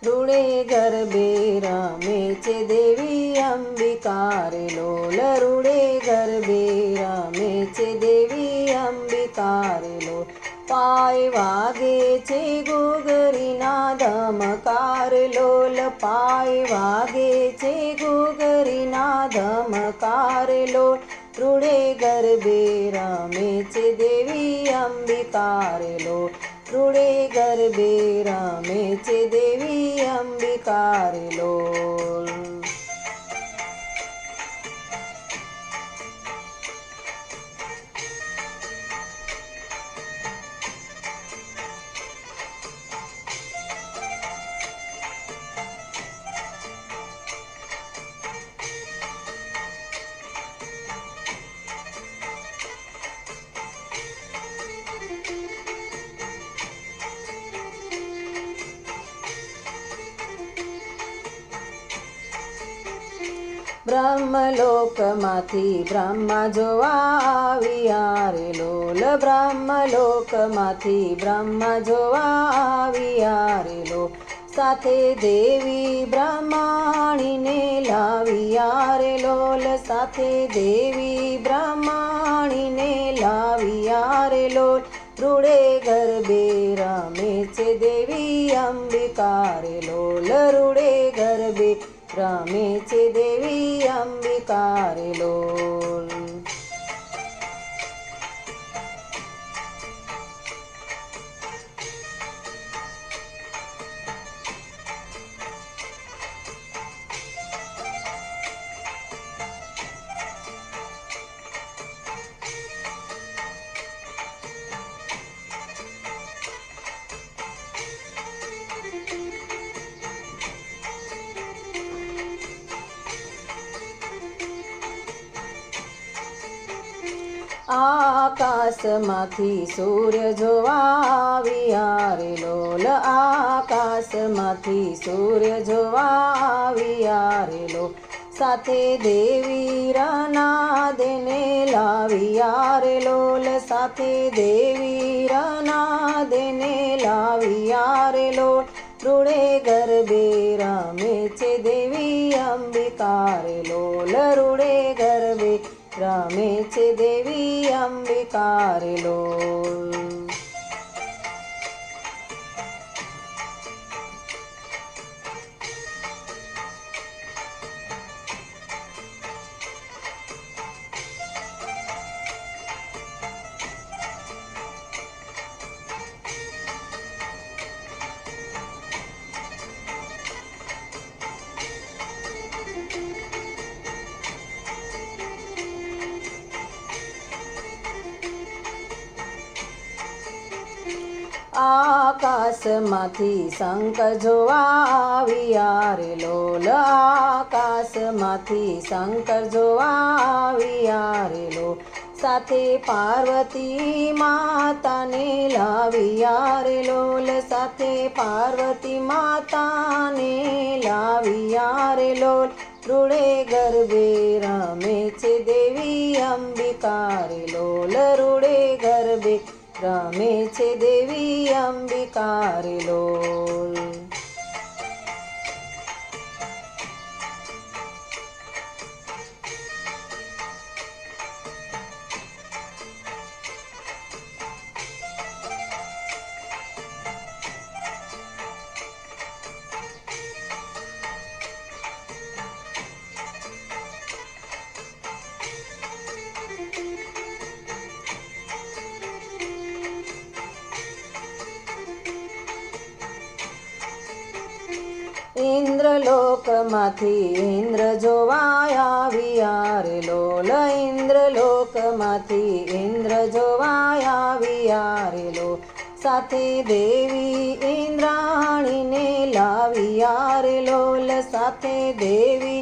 રૂડે ગરબે રમે છે દેવી અંબિકા રે લોલ, રૂડે ગરબે રમે છે દેવી અંબિકા રે લોલ. પાય વાગે છે ઘૂઘરીના ધમકાર લોલ, પાય વાગે છે ઘૂઘરીના ધમકાર લોલ. રૂડે ગરબે રમે છે દેવી અંબિકા રે લોલ, રૂડે ગરબે રમે છે દેવી અંબિકા રે લોલ. બ્રહ્મલોકમાંથી બ્રહ્મા જોવા આવ્યા રે લોલ, બ્રહ્મલોકમાંથી બ્રહ્મા જોવા આવ્યા રે લોલ. સાથે દેવી બ્રહ્માણીને લાવ્યા રે લોલ, સાથે દેવી બ્રહ્માણીને લાવ્યા રે લોલ. રૂડે ગરબે રમે છે દેવી અંબિકા રે લોલ, રૂડે ગરબે રમે છે દેવી અંબિકા રે લોલ. આકાશમાંથી સૂર્ય જોવા આવ્યા રે લોલ, આકાશમાંથી સૂર્ય જોવા આવ્યા રે લોલ. સાથે દેવી રનાદેને લાવ્યા રે લોલ, સાથે દેવી રનાદેને લાવ્યા રે લોલ. રૂડે ગરબે રમે છે દેવી અંબિકા રે લોલ, રૂડે ગરબે રમે છે દેવી અંબિકા રે લોલ. આકાશમાંથી શંખ જોવા આવ્યા રે લોલ, આકાશમાંથી શંકર જોવા આવ્યા રે લોલ. સાથે પાર્વતી માતાને લાવ્યા રે લોલ, સાથે પાર્વતી માતાને લાવ્યા રે લોલ. રૂડે ગરબે રમે છે દેવી અંબિકા રે લોલ, રૂડે ગરબે રમે છે દેવી અંબિકા રે લોલ. ઇન્દ્રલોકમાંથી ઇન્દ્ર જોવા આવ્યા રે લોલ, ઇન્દ્રલોકમાંથી ઇન્દ્ર જોવા આવ્યા રે લોલ. સાથે દેવી ઇન્દ્રાણીને લાવ્યા રે લોલ, સાથે દેવી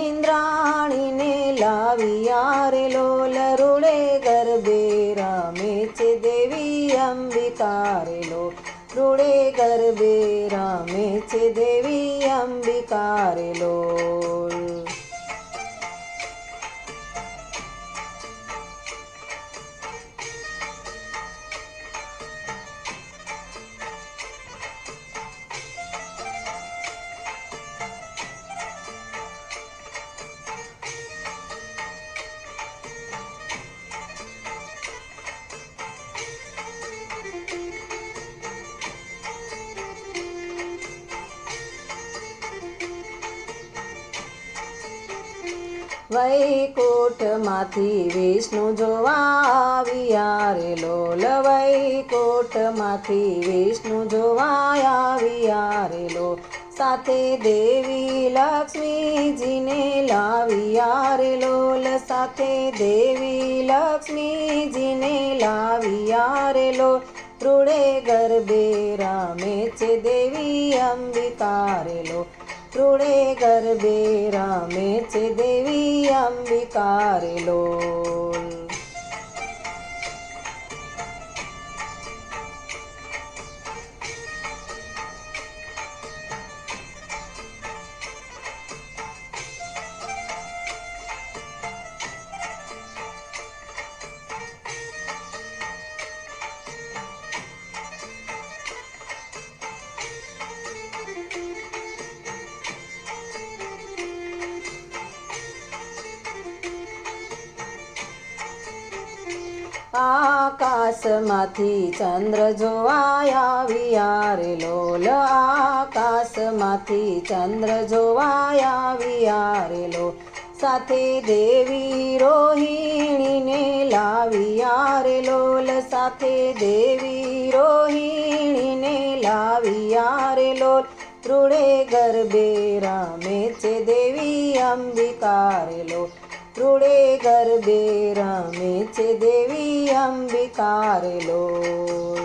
ઇન્દ્રાણીને લાવ્યા રે લોલ. રૂડે ગરબે રમે છે દેવી અંબિકા રે લોલ, રૂડે ગરબે રમે છે દેવી અંબિકા રે લોલ. વૈકુંઠમાંથી વિષ્ણુ જોવા આવ્યા રે લોલ, વૈકુંઠમાંથી વિષ્ણુ જોવા આવ્યા રે લોલ, સાથે દેવી લક્ષ્મીજીને લાવ્યા રે લોલ, સાથે દેવી લક્ષ્મીજીને લાવ્યા રે લોલ, રૂડે ગરબે રામે છે દેવી અંબિકા રે લોલ, રૂડે ગરબે રામે છે દેવી અંબિકા રે લોલ. આકાશમાંથી ચંદ્ર જોવા આવ્યા રે લોલ, આકાશમાંથી ચંદ્ર જોવા આવ્યા રે લોલ, સાથે દેવી રોહિણીને લાવ્યા રે લોલ, સાથે દેવી રોહિણીને લાવ્યા રે લોલ, રૂડે ગરબે રામે છે દેવી અંબિકા રે લોલ, રૂડે ગરબે રામે છે દેવી અંબિકા રે લોલ.